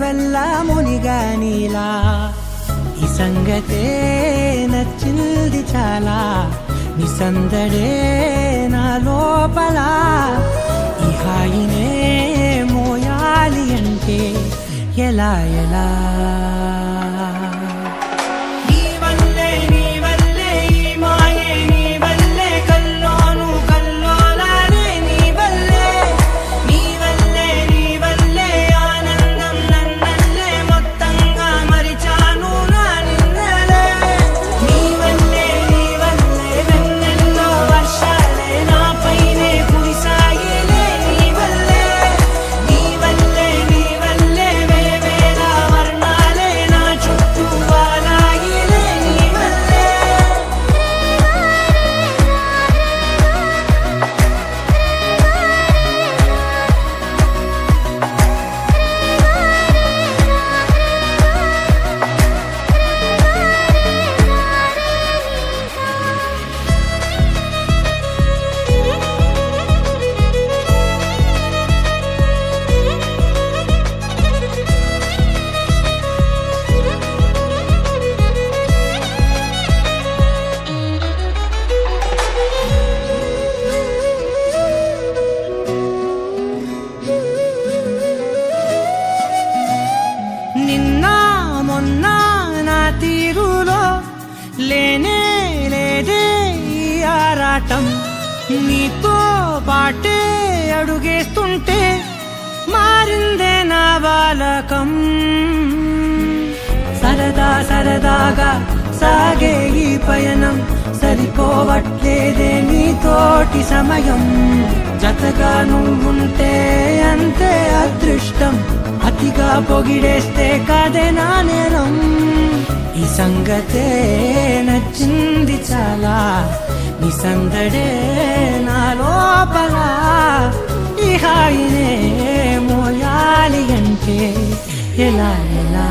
వల్ల మునిగా నీలా ఈ సంగతే నచ్చింది చాలా నీ సందడే నా లోపల ఈ హాయినే మోయాలి అంటే ఎలా ఎలా తీరులో లేనే లేదే ఈ ఆరాటం నీతో పాటే అడుగేస్తుంటే మారిందే నా బాలకం సరదా సరదాగా సాగే ఈ పయనం సరిపోవట్లేదే నీతోటి సమయం జతగా నువ్వుంటే అంతే అదృష్టం అతిగా పొగిడేస్తే కాదే నా నేరం ఈ సంగతే నచ్చింది చాలా నీ సందడే నా లోపల ఈ హాయినే మోయాలి అంటే ఎలా ఎలా